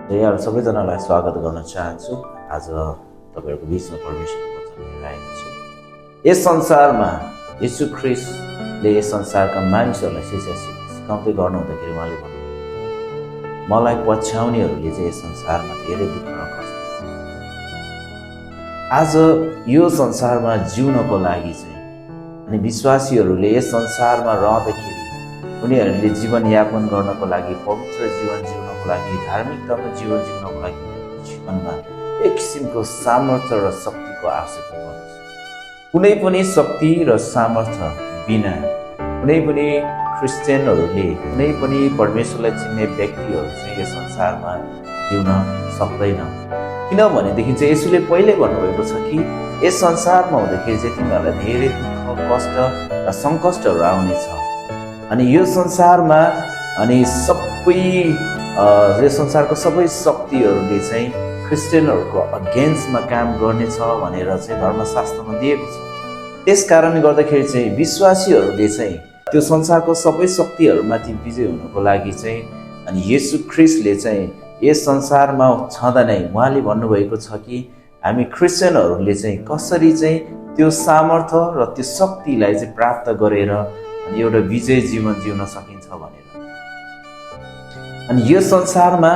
यहाँहरू सबैजनालाई स्वागत गर्न चाहन्छु। आज तपाईँहरूको बिचमा परमेश्वरको वचन लिएर आएको छु। यस संसारमा यीशु ख्रीष्टले यस संसारका मानिसहरूलाई शिक्षा सिकाउँदै गर्नुहुँदाखेरि उहाँले भन्नुभएको, मलाई पछ्याउनेहरूले चाहिँ यस संसारमा धेरै दुःख र कष्ट पाउँछन्। आज यो संसारमा जिउनको लागि चाहिँ अनि विश्वासीहरूले यस संसारमा रहँदाखेरि उनीहरूले जीवनयापन गर्नको लागि, पवित्र जीवन जिउनको लागि, धार्मिकतामा जीवन जिउनको लागि जीवनमा एक किसिमको सामर्थ्य र शक्तिको आवश्यकता पर्दछ। कुनै पनि शक्ति र सामर्थ्य बिना कुनै पनि क्रिस्चियनहरूले, कुनै पनि परमेश्वरलाई चिन्ने व्यक्तिहरू चाहिँ यस संसारमा जिउन सक्दैन। किनभनेदेखि चाहिँ यसुले पहिल्यै भन्नुभएको छ कि यस संसारमा हुँदाखेरि चाहिँ तिमीहरूलाई धेरै दुःख, कष्ट र सङ्कष्टहरू आउनेछ। अनि यो संसारमा यो संसारको सबै शक्तिहरूले चाहिँ क्रिस्चियनहरूको अगेन्स्टमा काम गर्नेछ भनेर चाहिँ धर्मशास्त्रमा दिएको छ। त्यस कारणले गर्दाखेरि चाहिँ विश्वासीहरूले चाहिँ त्यो संसारको सबै शक्तिहरूमाथि विजय हुनको लागि चाहिँ अनि येशू ख्रीष्टले चाहिँ यस संसारमा छँदा नै उहाँले भन्नुभएको छ कि हामी क्रिस्चियनहरूले चाहिँ कसरी चाहिँ त्यो सामर्थ्य र त्यो शक्तिलाई चाहिँ प्राप्त गरेर अनि एउटा विजय जीवन जिउन सकिन्छ भनेर। अनि यो संसारमा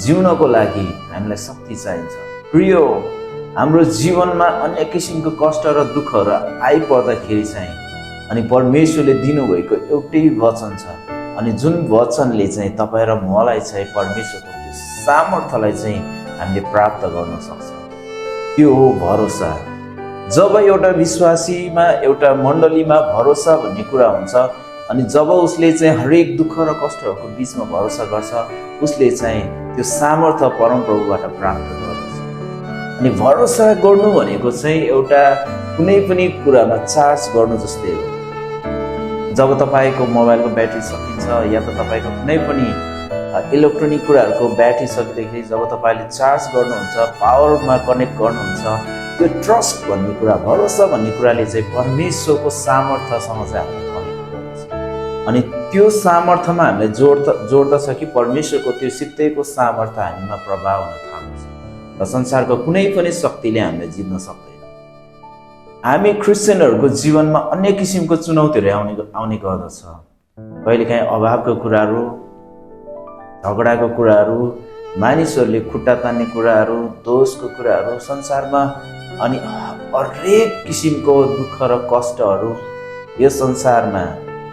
जिउनको लागि हामीलाई शक्ति चाहिन्छ। प्रियो, हाम्रो जीवनमा अन्य किसिमको कष्ट र दुःखहरू आइपर्दाखेरि चाहिँ अनि परमेश्वरले दिनुभएको एउटै वचन छ, अनि जुन वचनले चाहिँ तपाईँ र मलाई चाहिँ परमेश्वरको त्यो सामर्थ्यलाई चाहिँ हामीले प्राप्त गर्न सक्छ, त्यो हो भरोसा। जब एउटा विश्वासीमा, एउटा मण्डलीमा भरोसा भन्ने कुरा हुन्छ अनि जब उसले चाहिँ हरेक दुःख र कष्टहरूको बिचमा भरोसा गर्छ, उसले चाहिँ त्यो सामर्थ्य परमप्रभुबाट प्राप्त गर्दछ। अनि भरोसा गर्नु भनेको चाहिँ एउटा कुनै पनि कुरामा चार्ज गर्नु जस्तै हो। जब तपाईँको मोबाइलको ब्याट्री सकिन्छ या त तपाईँको कुनै पनि इलेक्ट्रोनिक कुराहरूको ब्याट्री सकिँदाखेरि जब तपाईँले चार्ज गर्नुहुन्छ, पावरमा कनेक्ट गर्नुहुन्छ, त्यो ट्रस्ट भन्ने कुरा, भरोसा भन्ने कुराले चाहिँ परमेश्वरको सामर्थ्यसँग चाहिँ हामीलाई कनेक्ट गर्दछ। अनि त्यो सामर्थ्यमा हामीलाई जोड्दछ कि परमेश्वरको त्यो सित्तैको सामर्थ्य हामीमा प्रभाव हुन थाल्दछ र संसारको कुनै पनि शक्तिले हामीलाई जित्न सक्दैन। हामी क्रिस्चियनहरूको जीवनमा अन्य किसिमको चुनौतीहरू आउने गर्दछ। कहिलेकाहीँ अभावको कुराहरू, झगडाको कुराहरू, मानिसहरूले खुट्टा तान्ने कुराहरू, दोषको कुराहरू, संसारमा अनि हरेक किसिमको दुःख र कष्टहरू यो संसारमा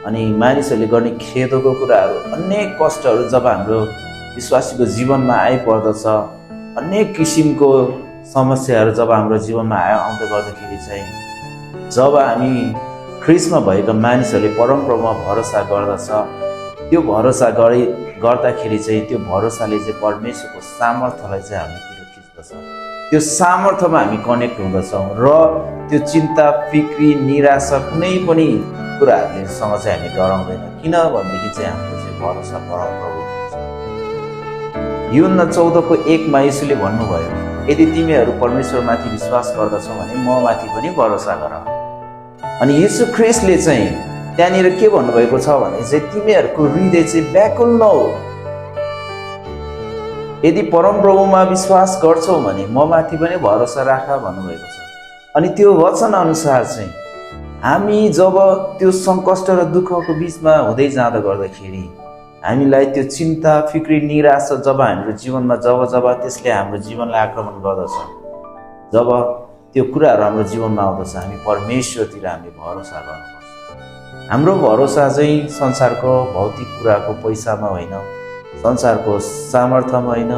अनि मानिसहरूले गर्ने खेदको कुराहरू, अनेक कष्टहरू जब हाम्रो विश्वासीको जीवनमा आइपर्दछ, अनेक किसिमको समस्याहरू जब हाम्रो जीवनमा आउँदै गर्दाखेरि चाहिँ जब हामी ख्रीष्टमा भएका मानिसहरूले परमप्रभुमा भरोसा गर्दछ, त्यो भरोसा गर्दाखेरि चाहिँ त्यो भरोसाले चाहिँ परमेश्वरको सामर्थ्यलाई चाहिँ हामीतिर खिच्दछ। त्यो सामर्थ्यमा हामी कनेक्ट हुँदछौँ र त्यो चिन्ता, फिक्री, निराशा कुनै पनि कुराहरूसँग चाहिँ हामी डराउँदैन। किनभनेदेखि चाहिँ हाम्रो चाहिँ भरोसा परमप्रभु हुन्छ। युहन्ना 14:1 येशूले भन्नुभयो, यदि तिमीहरू परमेश्वरमाथि विश्वास गर्दछौ भने म माथि पनि भरोसा गर। अनि येशू ख्रीष्टले चाहिँ त्यहाँनिर के भन्नुभएको छ भने चाहिँ तिमीहरूको हृदय चाहिँ व्याकुल नहो। यदि परमप्रभुमा विश्वास गर्छौ भने म माथि पनि भरोसा राख भन्नुभएको छ। अनि त्यो वचन अनुसार चाहिँ हामी जब त्यो सङ्कष्ट र दुःखको बिचमा हुँदै जाँदा गर्दाखेरि हामीलाई त्यो चिन्ता, फिक्री, निराशा जब हाम्रो जीवनमा जब त्यसले हाम्रो जीवनलाई आक्रमण गर्दछ, जब त्यो कुराहरू हाम्रो जीवनमा आउँदछ, हामी परमेश्वरतिर हामीले भरोसा गर्नुपर्छ। हाम्रो भरोसा चाहिँ संसारको भौतिक कुराको पैसामा होइन, संसारको सामर्थ्यमा होइन,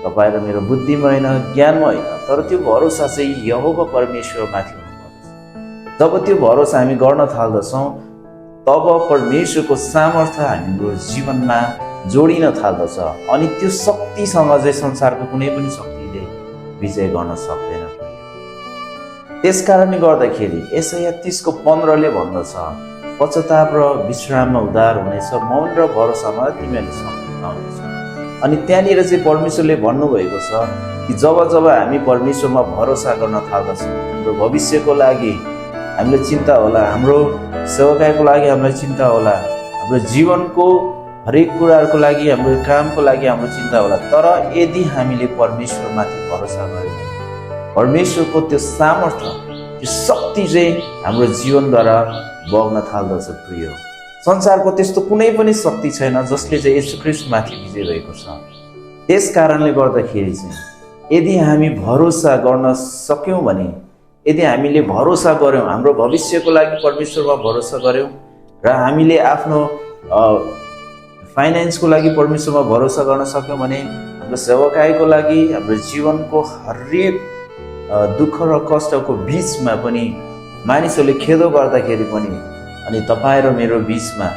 तपाईँ र मेरो बुद्धिमा होइन, ज्ञानमा होइन, तर त्यो भरोसा चाहिँ यहोवा परमेश्वरमाथि हुनुपर्छ। जब त्यो भरोसा हामी गर्न थाल्दछौँ तब परमेश्वरको सामर्थ्य हाम्रो जीवनमा जोडिन थाल्दछ अनि त्यो शक्तिसँग चाहिँ संसारको कुनै पनि शक्तिले विजय गर्न सक्दैन। त्यस कारणले गर्दाखेरि यशाया 30:15 भन्दछ, पश्चाताप र विश्राममा उद्धार हुनेछ, मौन र भरोसामा तिमीहरूले शक्ति पाउनेछ। अनि त्यहाँनिर चाहिँ परमेश्वरले भन्नुभएको छ कि जब हामी परमेश्वरमा भरोसा गर्न थाल्दछौँ, हाम्रो भविष्यको लागि हामीलाई चिन्ता होला, हाम्रो सेवकाईको लागि हामीलाई चिन्ता होला, हाम्रो जीवनको हरेक कुराहरूको लागि, हाम्रो कामको लागि हाम्रो चिन्ता होला। तर यदि हामीले परमेश्वरमाथि भरोसा गर्यौँ, परमेश्वरको त्यो सामर्थ्य, त्यो शक्ति चाहिँ हाम्रो जीवनद्वारा बग्न थाल्दछ। प्रिय, संसारको त्यस्तो कुनै पनि शक्ति छैन जसले चाहिँ येशू ख्रीष्टमाथि विजय भएको छ। त्यस कारणले गर्दाखेरि चाहिँ यदि हामी भरोसा गर्न सक्यौँ भने, यदि हामीले भरोसा गऱ्यौँ, हाम्रो भविष्यको लागि परमेश्वरमा भरोसा गऱ्यौँ र हामीले आफ्नो फाइनेन्सको लागि परमेश्वरमा भरोसा गर्न सक्यौँ भने, हाम्रो सेवकाईको लागि, हाम्रो जीवनको हरेक दुःख र कष्टको बिचमा पनि, मानिसहरूले खेदो गर्दाखेरि पनि, अनि तपाईँ र मेरो बिचमा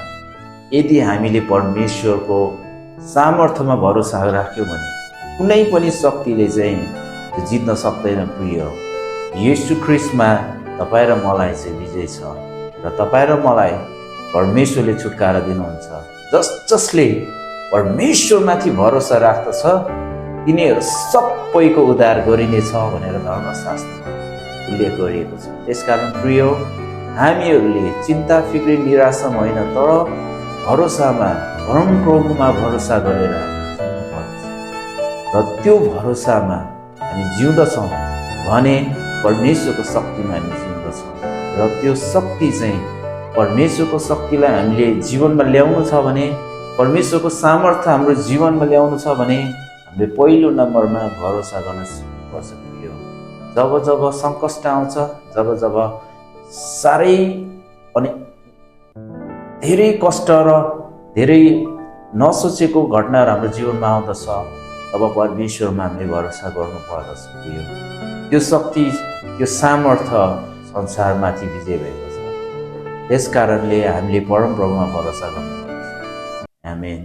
यदि हामीले परमेश्वरको सामर्थ्यमा भरोसा राख्यौँ भने कुनै पनि शक्तिले चाहिँ जित्न सक्दैन। प्रिय, येशू ख्रीष्टमा तपाईँ र मलाई चाहिँ विजय छ र तपाईँ र मलाई परमेश्वरले छुटकारा दिनुहुन्छ। जसले परमेश्वरमाथि भरोसा राख्दछ तिनीहरू सबैको उद्धार गरिनेछ भनेर धर्मशास्त्रमा उल्लेख गरिएको छ। त्यसकारण प्रिय, हामीहरूले चिन्ता फिक्री निराशा होइन, तर भरोसामा, परमप्रभुमा भरोसा गरेर जिउनुपर्छ। र त्यो भरोसामा हामी जिउँदछौँ भने परमेश्वरको शक्तिमा हामी जिउँदछौँ। र त्यो शक्ति चाहिँ, परमेश्वरको शक्तिलाई हामीले जीवनमा ल्याउनु छ भने, परमेश्वरको सामर्थ्य हाम्रो जीवनमा ल्याउनु छ भने हामीले पहिलो नम्बरमा भरोसा गर्न सिक्नुपर्छ। प्रिय, जब जब सङ्कष्ट आउँछ, जब जब साह्रै अनि धेरै कष्ट र धेरै नसोचेको घटनाहरू हाम्रो जीवनमा आउँदछ, तब परमेश्वरमा हामीले भरोसा गर्नुपर्दछ। त्यो शक्ति, त्यो सामर्थ्य संसारमाथि विजय भएको छ। त्यस कारणले हामीले परमप्रभुमा भरोसा गर्नुपर्छ। आमेन।